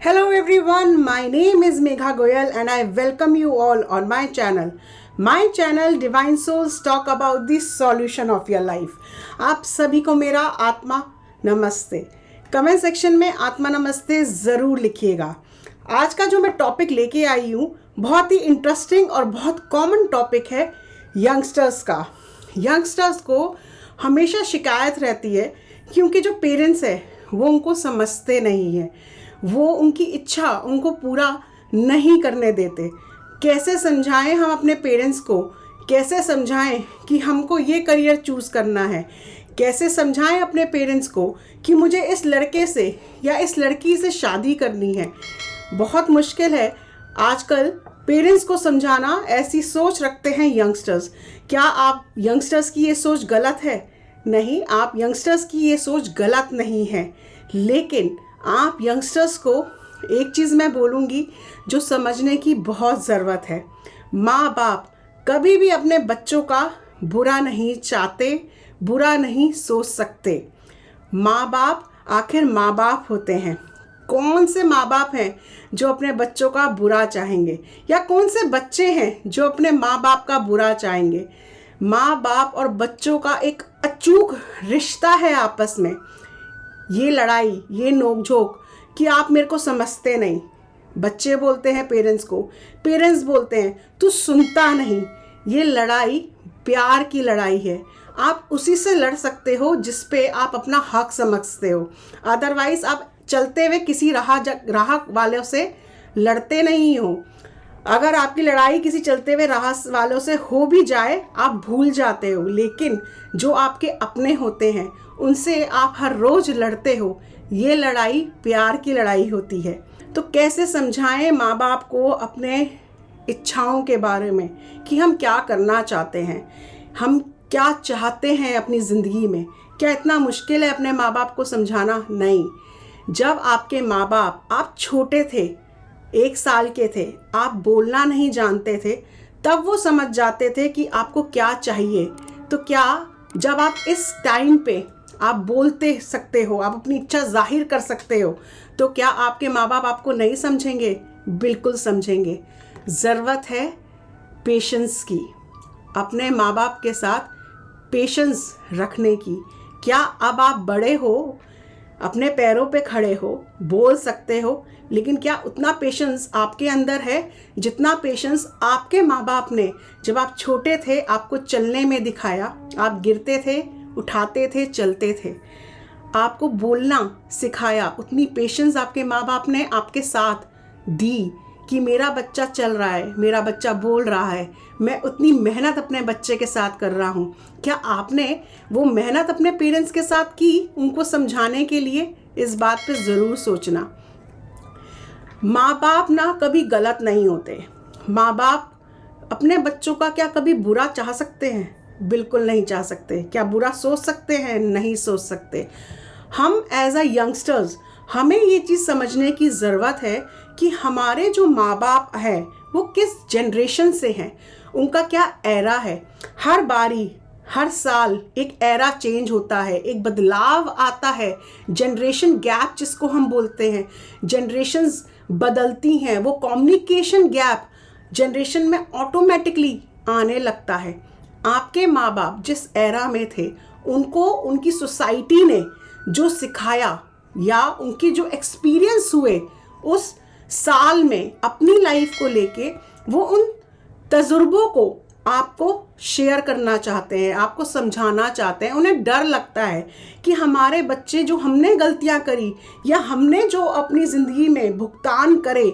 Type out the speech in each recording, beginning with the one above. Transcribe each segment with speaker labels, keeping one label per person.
Speaker 1: Hello everyone, my name is Megha Goyal and I welcome you all on my channel. My channel Divine Souls talk about the solution of your life. आप सभी को मेरा आत्मा नमस्ते। Comment section में आत्मा नमस्ते ज़रूर लिखिएगा। आज का जो मैं टॉपिक लेके आई हूँ बहुत ही इंटरेस्टिंग और बहुत कॉमन टॉपिक है यंगस्टर्स का। यंगस्टर्स को हमेशा शिकायत रहती है क्योंकि जो पेरेंट्स है वो उनको समझते नहीं हैं, वो उनकी इच्छा उनको पूरा नहीं करने देते। कैसे समझाएं हम अपने पेरेंट्स को, कैसे समझाएं कि हमको ये करियर चूज़ करना है, कैसे समझाएं अपने पेरेंट्स को कि मुझे इस लड़के से या इस लड़की से शादी करनी है। बहुत मुश्किल है आजकल पेरेंट्स को समझाना। ऐसी सोच रखते हैं यंगस्टर्स। क्या आप यंगस्टर्स की ये सोच गलत है? नहीं, आप यंगस्टर्स की ये सोच गलत नहीं है, लेकिन आप यंगस्टर्स को एक चीज़ मैं बोलूँगी जो समझने की बहुत ज़रूरत है। माँ बाप कभी भी अपने बच्चों का बुरा नहीं चाहते, बुरा नहीं सोच सकते। माँ बाप आखिर माँ बाप होते हैं। कौन से माँ बाप हैं जो अपने बच्चों का बुरा चाहेंगे, या कौन से बच्चे हैं जो अपने माँ बाप का बुरा चाहेंगे? माँ बाप और बच्चों का एक अचूक रिश्ता है आपस में। ये लड़ाई, ये नोकझोंक कि आप मेरे को समझते नहीं, बच्चे बोलते हैं पेरेंट्स को, पेरेंट्स बोलते हैं तू सुनता नहीं। ये लड़ाई प्यार की लड़ाई है। आप उसी से लड़ सकते हो जिस पे आप अपना हक समझते हो। अदरवाइज़ आप चलते हुए किसी राह वालों से लड़ते नहीं हो। अगर आपकी लड़ाई किसी चलते हुए राह वालों से हो भी जाए आप भूल जाते हो, लेकिन जो आपके अपने होते हैं उनसे आप हर रोज़ लड़ते हो। ये लड़ाई प्यार की लड़ाई होती है। तो कैसे समझाएं माँ बाप को अपने इच्छाओं के बारे में कि हम क्या करना चाहते हैं, हम क्या चाहते हैं अपनी ज़िंदगी में? क्या इतना मुश्किल है अपने माँ बाप को समझाना? नहीं। जब आपके माँ बाप, आप छोटे थे, 1 साल के थे, आप बोलना नहीं जानते थे, तब वो समझ जाते थे कि आपको क्या चाहिए। तो क्या जब आप इस टाइम पे आप बोलते सकते हो, आप अपनी इच्छा जाहिर कर सकते हो, तो क्या आपके माँ बाप आपको नहीं समझेंगे? बिल्कुल समझेंगे। ज़रूरत है पेशेंस की, अपने माँ बाप के साथ पेशेंस रखने की। क्या अब आप बड़े हो, अपने पैरों पे खड़े हो, बोल सकते हो, लेकिन क्या उतना पेशेंस आपके अंदर है जितना पेशेंस आपके माँ बाप ने जब आप छोटे थे आपको चलने में दिखाया? आप गिरते थे, उठाते थे, चलते थे, आपको बोलना सिखाया। उतनी पेशेंस आपके माँ बाप ने आपके साथ दी कि मेरा बच्चा चल रहा है, मेरा बच्चा बोल रहा है, मैं उतनी मेहनत अपने बच्चे के साथ कर रहा हूँ। क्या आपने वो मेहनत अपने पेरेंट्स के साथ की उनको समझाने के लिए? इस बात पे ज़रूर सोचना। माँ बाप ना कभी गलत नहीं होते। माँ बाप अपने बच्चों का क्या कभी बुरा चाह सकते हैं? बिल्कुल नहीं चाह सकते। क्या बुरा सोच सकते हैं? नहीं सोच सकते। हम एज अ यंगस्टर्स हमें ये चीज़ समझने की ज़रूरत है कि हमारे जो माँ बाप हैं वो किस जनरेशन से हैं, उनका क्या एरा है। हर बारी, हर साल एक एरा चेंज होता है, एक बदलाव आता है। जनरेशन गैप जिसको हम बोलते हैं, जनरेशन्स बदलती हैं। वो कम्युनिकेशन गैप जनरेशन में ऑटोमेटिकली आने लगता है। आपके माँ बाप जिस एरा में थे उनको उनकी सोसाइटी ने जो सिखाया या उनके जो एक्सपीरियंस हुए उस साल में अपनी लाइफ को लेके, वो उन तजुर्बों को आपको शेयर करना चाहते हैं, आपको समझाना चाहते हैं। उन्हें डर लगता है कि हमारे बच्चे जो हमने गलतियां करी या हमने जो अपनी ज़िंदगी में भुगतान करे,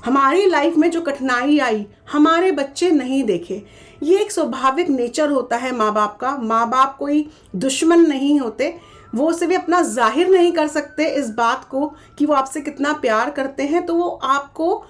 Speaker 1: हमारी लाइफ में जो कठिनाई आई, हमारे बच्चे नहीं देखे। ये एक स्वाभाविक नेचर होता है माँ बाप का। माँ बाप कोई दुश्मन नहीं होते, वो सिर्फ अपना जाहिर नहीं कर सकते इस बात को कि वो आपसे कितना प्यार करते हैं, तो वो आपको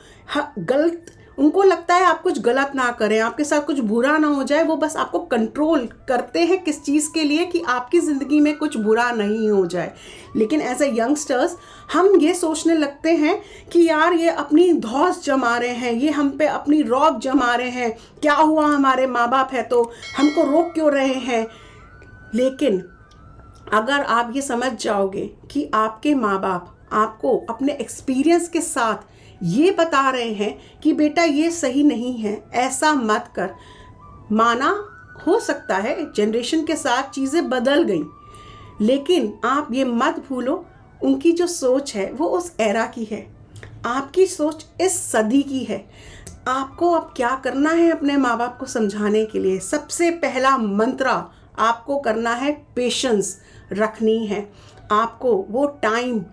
Speaker 1: गलत, उनको लगता है आप कुछ गलत ना करें, आपके साथ कुछ बुरा ना हो जाए। वो बस आपको कंट्रोल करते हैं किस चीज़ के लिए, कि आपकी ज़िंदगी में कुछ बुरा नहीं हो जाए। लेकिन एज ए यंगस्टर्स हम ये सोचने लगते हैं कि यार ये अपनी धौंस जमा रहे हैं, ये हम पे अपनी रौब जमा रहे हैं, क्या हुआ, हमारे माँ बाप है तो हमको रोक क्यों रहे हैं। लेकिन अगर आप ये समझ जाओगे कि आपके माँ बाप आपको अपने एक्सपीरियंस के साथ ये बता रहे हैं कि बेटा ये सही नहीं है, ऐसा मत कर। माना हो सकता है जनरेशन के साथ चीज़ें बदल गई, लेकिन आप ये मत भूलो उनकी जो सोच है वो उस एरा की है, आपकी सोच इस सदी की है। आपको अब क्या करना है अपने माँ बाप को समझाने के लिए? सबसे पहला मंत्र आपको करना है, पेशेंस रखनी है। आपको वो टाइम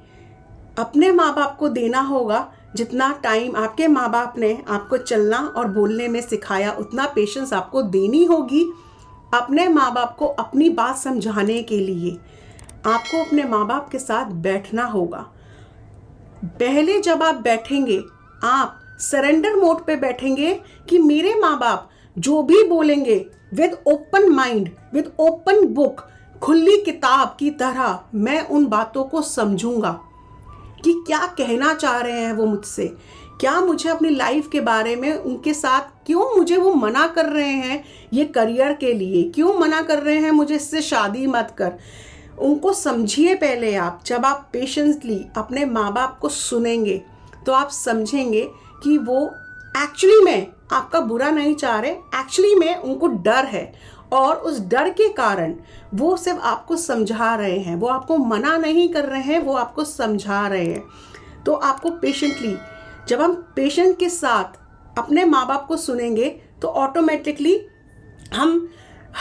Speaker 1: अपने माँ बाप को देना होगा जितना टाइम आपके माँ बाप ने आपको चलना और बोलने में सिखाया, उतना पेशेंस आपको देनी होगी अपने माँ बाप को अपनी बात समझाने के लिए। आपको अपने माँ बाप के साथ बैठना होगा। पहले जब आप बैठेंगे, आप सरेंडर मोड पे बैठेंगे कि मेरे माँ बाप जो भी बोलेंगे with open mind, with open book, खुली किताब की तरह मैं उन बातों को समझूंगा कि क्या कहना चाह रहे हैं वो मुझसे, क्या मुझे अपनी लाइफ के बारे में उनके साथ, क्यों मुझे वो मना कर रहे हैं ये करियर के लिए, क्यों मना कर रहे हैं मुझे इससे शादी मत कर। उनको समझिए पहले आप। जब आप पेशेंसली अपने माँ बाप को सुनेंगे तो आप समझेंगे कि वो एक्चुअली में आपका बुरा नहीं चाह रहे, एक्चुअली में उनको डर है और उस डर के कारण वो सिर्फ आपको समझा रहे हैं, वो आपको मना नहीं कर रहे हैं, वो आपको समझा रहे हैं। तो आपको पेशेंटली, जब हम पेशेंट के साथ अपने माँ बाप को सुनेंगे तो ऑटोमेटिकली हम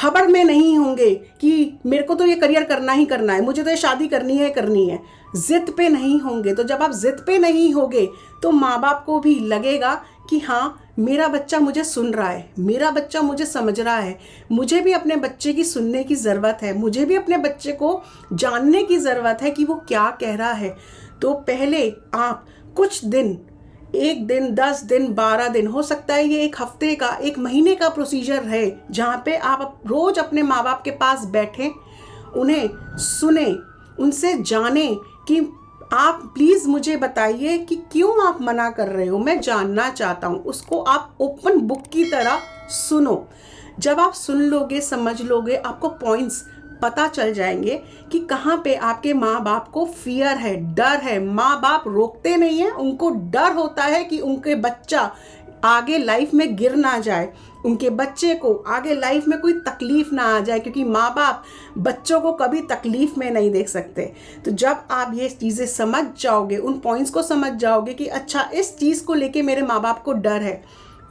Speaker 1: हबड़ में नहीं होंगे कि मेरे को तो ये करियर करना ही करना है, मुझे तो ये शादी करनी है। जिद पे नहीं होंगे। तो जब आप जिद पे नहीं होगे तो माँ बाप को भी लगेगा कि हाँ, मेरा बच्चा मुझे सुन रहा है, मेरा बच्चा मुझे समझ रहा है, मुझे भी अपने बच्चे की सुनने की ज़रूरत है, मुझे भी अपने बच्चे को जानने की ज़रूरत है कि वो क्या कह रहा है। तो पहले आप कुछ दिन, 1 दिन, 10 दिन, 12 दिन, हो सकता है ये 1 हफ्ते का, 1 महीने का प्रोसीजर है, जहाँ पे आप रोज़ अपने माँ बाप के पास बैठें, उन्हें सुने, उनसे जाने कि आप प्लीज़ मुझे बताइए कि क्यों आप मना कर रहे हो, मैं जानना चाहता हूँ। उसको आप ओपन बुक की तरह सुनो। जब आप सुन लोगे, समझ लोगे, आपको पॉइंट्स पता चल जाएंगे कि कहाँ पे आपके माँ बाप को फियर है, डर है। माँ बाप रोकते नहीं हैं, उनको डर होता है कि उनके बच्चा आगे लाइफ में गिर ना जाए, उनके बच्चे को आगे लाइफ में कोई तकलीफ ना आ जाए, क्योंकि माँ बाप बच्चों को कभी तकलीफ में नहीं देख सकते। तो जब आप ये चीज़ें समझ जाओगे, उन पॉइंट्स को समझ जाओगे कि अच्छा इस चीज़ को लेके मेरे माँ बाप को डर है,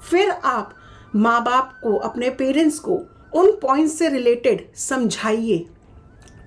Speaker 1: फिर आप माँ बाप को, अपने पेरेंट्स को उन पॉइंट्स से रिलेटेड समझाइए।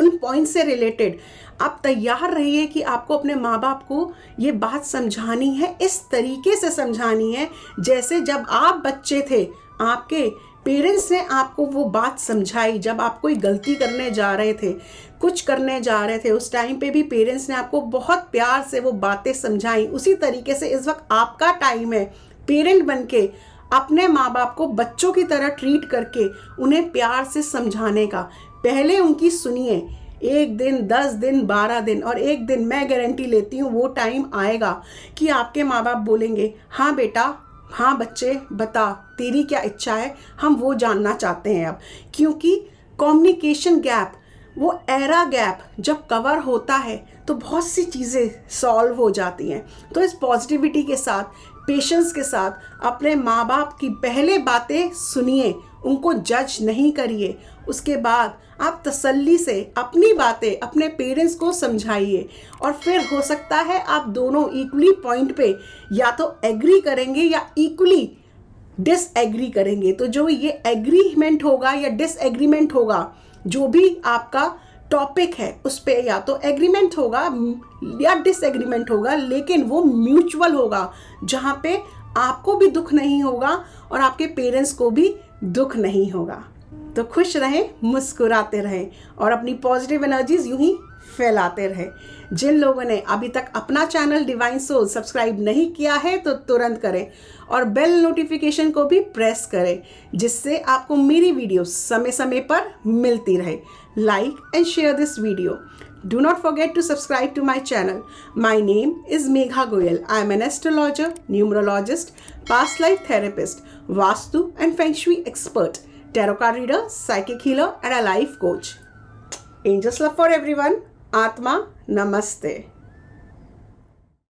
Speaker 1: उन पॉइंट से रिलेटेड आप तैयार रहिए कि आपको अपने माँ बाप को ये बात समझानी है, इस तरीके से समझानी है जैसे जब आप बच्चे थे, आपके पेरेंट्स ने आपको वो बात समझाई। जब आप कोई गलती करने जा रहे थे, कुछ करने जा रहे थे, उस टाइम पे भी पेरेंट्स ने आपको बहुत प्यार से वो बातें समझाई। उसी तरीके से इस वक्त आपका टाइम है पेरेंट बनके अपने माँ बाप को बच्चों की तरह ट्रीट करके उन्हें प्यार से समझाने का। पहले उनकी सुनिए, 1 दिन, 10 दिन, 12 दिन, और एक दिन मैं गारंटी लेती हूँ वो टाइम आएगा कि आपके माँ बाप बोलेंगे, हाँ बेटा, हाँ बच्चे, बता तेरी क्या इच्छा है, हम वो जानना चाहते हैं अब। क्योंकि कम्युनिकेशन गैप, वो एरा गैप जब कवर होता है तो बहुत सी चीज़ें सॉल्व हो जाती हैं। तो इस पॉजिटिविटी के साथ, पेशेंस के साथ अपने माँ बाप की पहले बातें सुनिए, उनको जज नहीं करिए। उसके बाद आप तसल्ली से अपनी बातें अपने पेरेंट्स को समझाइए, और फिर हो सकता है आप दोनों इक्वली पॉइंट पे या तो एग्री करेंगे या इक्वली डिसएग्री करेंगे। तो जो ये एग्रीमेंट होगा या डिसएग्रीमेंट होगा, जो भी आपका टॉपिक है उस पे या तो एग्रीमेंट होगा या डिसएग्रीमेंट होगा, लेकिन वो म्यूचुअल होगा, जहाँ पे आपको भी दुख नहीं होगा और आपके पेरेंट्स को भी दुख नहीं होगा। तो खुश रहें, मुस्कुराते रहें और अपनी पॉजिटिव एनर्जीज यूं ही फैलाते रहें। जिन लोगों ने अभी तक अपना चैनल डिवाइन सोल सब्सक्राइब नहीं किया है तो तुरंत करें और बेल नोटिफिकेशन को भी प्रेस करें, जिससे आपको मेरी वीडियो समय समय पर मिलती रहे। Like and share this video. Do not forget to subscribe to my channel. My name is Megha Goyal. I am an astrologer, numerologist, past life therapist, Vastu and Feng Shui expert, tarot card reader, psychic healer and a life coach. Angels love for everyone. Atma Namaste.